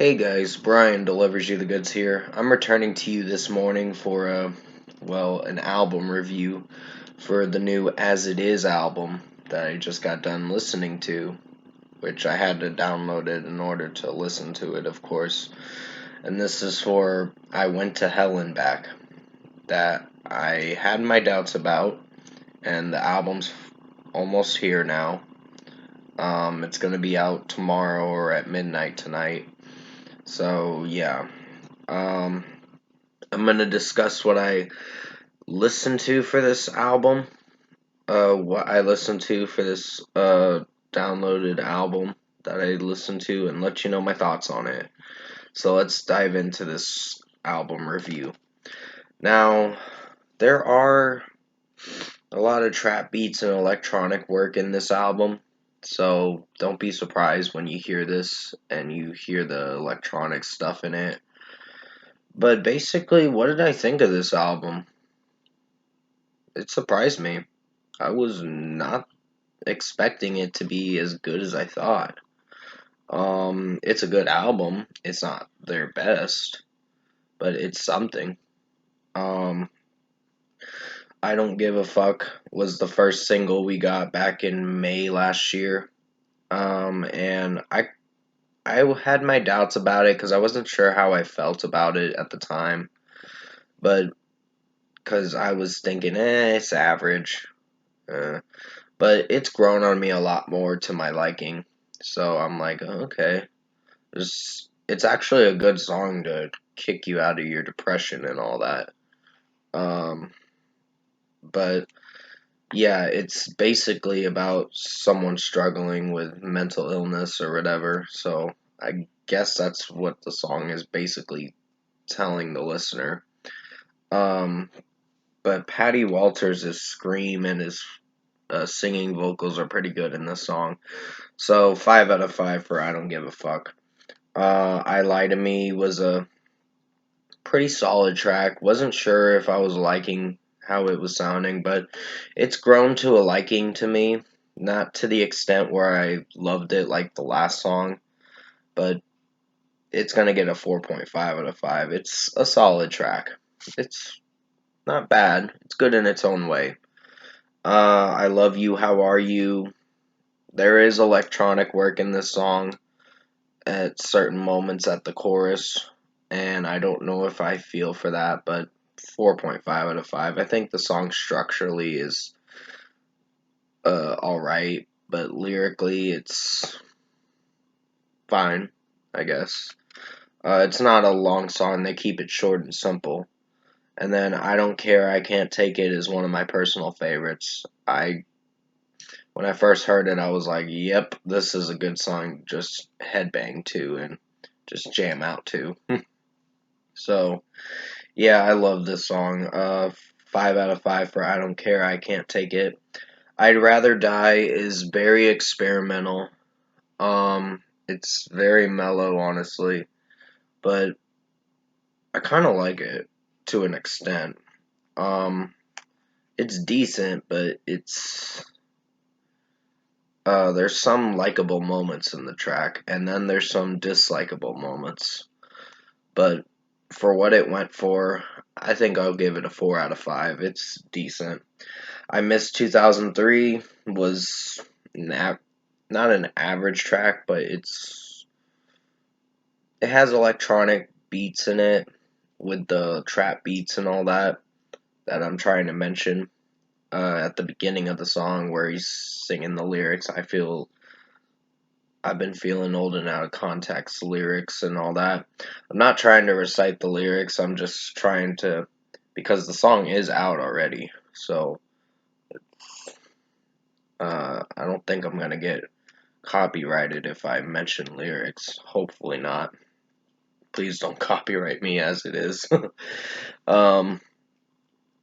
Hey guys, Brian delivers you the goods here. I'm returning to you this morning for an album review for the new As It Is album that I just got done listening to, which I had to download it in order to listen to it, of course. And this is for I Went to Hell and Back, that I had my doubts about, and the album's almost here now. It's gonna be out tomorrow or at midnight tonight. So yeah. Um, I'm gonna discuss what I listened to for this album. What I listened to for this downloaded album that I listened to, and let you know my thoughts on it. So let's dive into this album review. Now, there are a lot of trap beats and electronic work in this album. So don't be surprised when you hear this and you hear the electronic stuff in it. But basically, what did I think of this album? It surprised me. I was not expecting it to be as good as I thought. It's a good album. It's not their best, but it's something. Um, I Don't Give a Fuck was the first single we got back in May last year. And I had my doubts about it because I wasn't sure how I felt about it at the time, but because I was thinking, it's average. But it's grown on me a lot more to my liking. So I'm like, okay, it's actually a good song to kick you out of your depression and all that. Um, but yeah, it's basically about someone struggling with mental illness or whatever. So I guess that's what the song is basically telling the listener. Um, but Patty Walters' scream and his singing vocals are pretty good in this song. So 5 out of 5 for I Don't Give a Fuck. I Lie to Me was a pretty solid track. Wasn't sure if I was liking how it was sounding, but it's grown to a liking to me. Not to the extent where I loved it like the last song, but it's gonna get a 4.5 out of 5. It's a solid track. It's not bad. It's good in its own way. I Love You, How Are You? There is electronic work in this song at certain moments at the chorus, and I don't know if I feel for that, but 4.5 out of 5. I think the song structurally is alright, but lyrically it's fine, I guess. It's not a long song, they keep it short and simple. And then I Don't Care, I Can't Take It is one of my personal favorites. When I first heard it, I was like, yep, this is a good song, just headbang to and just jam out to. So, yeah, I love this song. 5 out of 5 for I Don't Care, I Can't Take It. I'd Rather Die is very experimental. It's very mellow, honestly, but I kind of like it to an extent. Um, it's decent, but there's some likable moments in the track, and then there's some dislikable moments. But for what it went for, I think I'll give it a 4 out of 5. It's decent. I Miss 2003 was not an average track, but it has electronic beats in it with the trap beats and all that I'm trying to mention at the beginning of the song where he's singing the lyrics. I've been feeling old and out of context lyrics and all that. I'm not trying to recite the lyrics. I'm just trying to, because the song is out already. So I don't think I'm gonna get copyrighted if I mention lyrics. Hopefully not. Please don't copyright me as it is. um,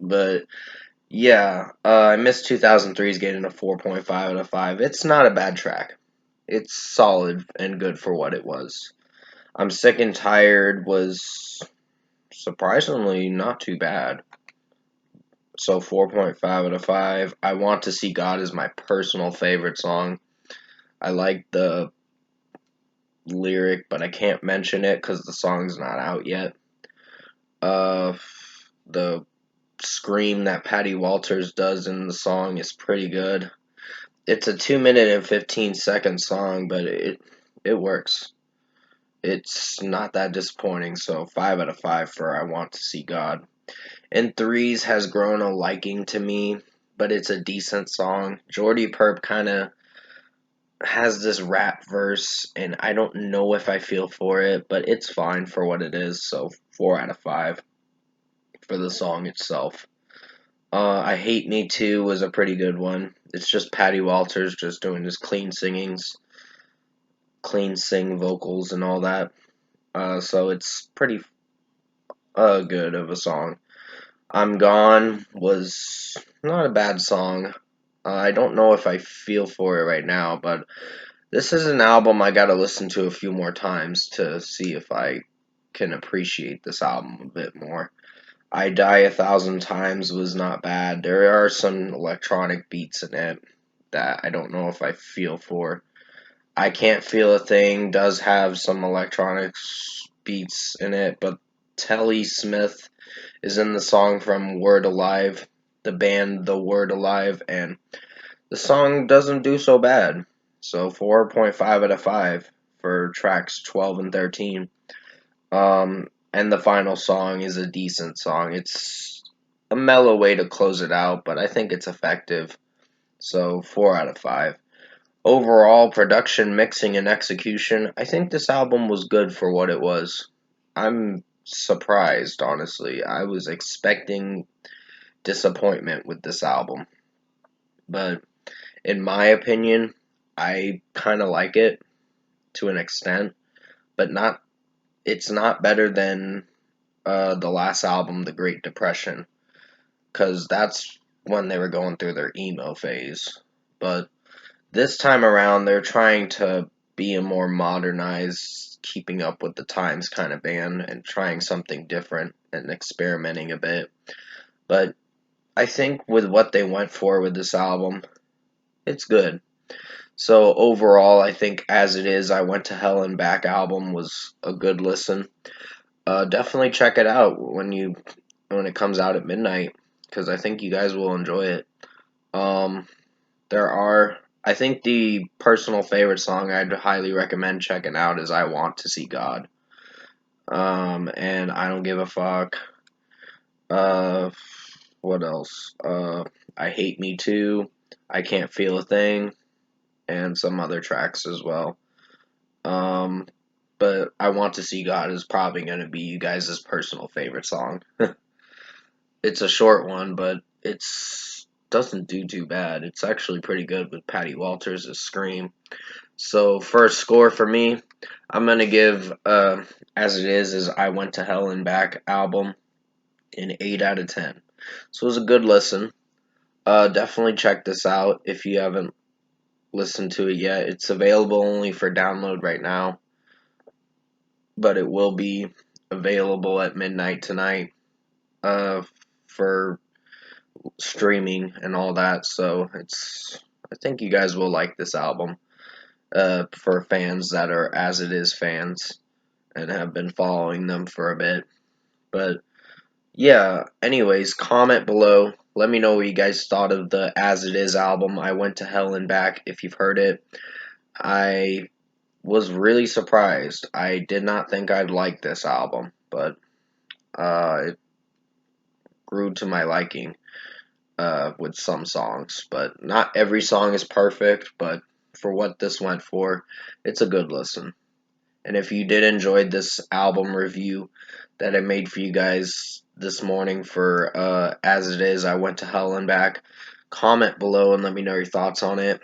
but yeah, I Miss 2003 is getting a 4.5 out of 5. It's not a bad track. It's solid and good for what it was. I'm Sick and Tired was surprisingly not too bad. So 4.5 out of 5. I Want to See God is my personal favorite song. I like lyric, but I can't mention it because the song's not out yet. The scream that Patty Walters does in the song is pretty good. It's a 2 minute and 15-second song, but it works. It's not that disappointing, so 5 out of 5 for I Want to See God. And Threes has grown a liking to me, but it's a decent song. Jordy Perp kind of has this rap verse, and I don't know if I feel for it, but it's fine for what it is, so 4 out of 5 for the song itself. I Hate Me Too was a pretty good one. It's just Patty Walters just doing his clean sing vocals and all that. So it's pretty good of a song. I'm Gone was not a bad song. I don't know if I feel for it right now, but this is an album I gotta listen to a few more times to see if I can appreciate this album a bit more. I Die 1,000 Times was not bad. There are some electronic beats in it that I don't know if I feel for. I Can't Feel a Thing does have some electronics beats in it, but Telly Smith is in the song from Word Alive, the band The Word Alive, and the song doesn't do so bad. So 4.5 out of 5 for tracks 12 and 13. And the final song is a decent song. It's a mellow way to close it out, but I think it's effective. So 4 out of 5. Overall, production, mixing, and execution, I think this album was good for what it was. I'm surprised, honestly. I was expecting disappointment with this album. But in my opinion, I kind of like it to an extent, but not. It's not better than the last album, The Great Depression, because that's when they were going through their emo phase. But this time around, they're trying to be a more modernized, keeping up with the times kind of band and trying something different and experimenting a bit. But I think with what they went for with this album, it's good. So overall, I think As It Is, I Went to Hell and Back album was a good listen. Definitely check it out when it comes out at midnight, because I think you guys will enjoy it. Um, I think the personal favorite song I'd highly recommend checking out is I Want to See God. And I Don't Give a Fuck. Uh, what else? I Hate Me Too. I Can't Feel a Thing. And some other tracks as well. Um, but I Want to See God is probably going to be you guys' personal favorite song. It's a short one, but it's doesn't do too bad. It's actually pretty good with Patty Walters' Scream. So for a score for me, I'm gonna give As It Is I Went to Hell and Back album an 8 out of 10. So it was a good listen. Definitely check this out if you haven't listened to it yet. It's available only for download right now, but it will be available at midnight tonight for streaming and all that. So I think you guys will like this album. For fans that are As It Is fans and have been following them for a bit. But yeah, anyways, comment below. Let me know what you guys thought of the As It Is album. I Went to Hell and Back if you've heard it. I was really surprised. I did not think I'd like this album, but it grew to my liking with some songs. But not every song is perfect, but for what this went for, it's a good listen. And if you did enjoy this album review that I made for you guys this morning for As It Is, I Went to Hell and Back, comment below and let me know your thoughts on it.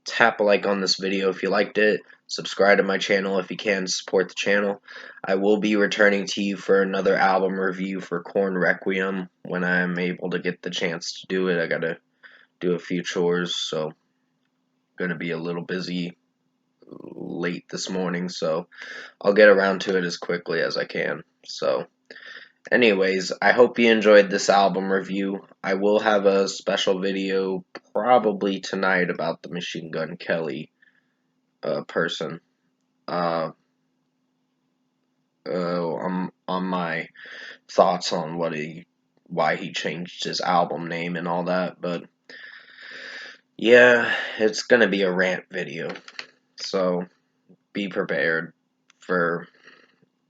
Tap a like on this video if you liked it. Subscribe to my channel if you can to support the channel. I will be returning to you for another album review for Korn Requiem when I'm able to get the chance to do it. I gotta do a few chores, so gonna be a little busy late this morning, so I'll get around to it as quickly as I can. So, anyways, I hope you enjoyed this album review. I will have a special video probably tonight about the Machine Gun Kelly person. thoughts on why he changed his album name and all that. But yeah, it's gonna be a rant video, so be prepared for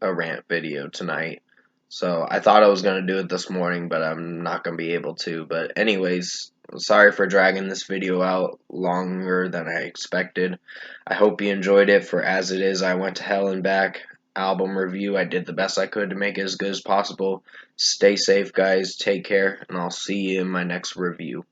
a rant video tonight. So I thought I was gonna do it this morning, but I'm not gonna be able to. But anyways, sorry for dragging this video out longer than I expected. I hope you enjoyed it. For As It Is, I Went to Hell and Back album review. I did the best I could to make it as good as possible. Stay safe, guys. Take care, and I'll see you in my next review.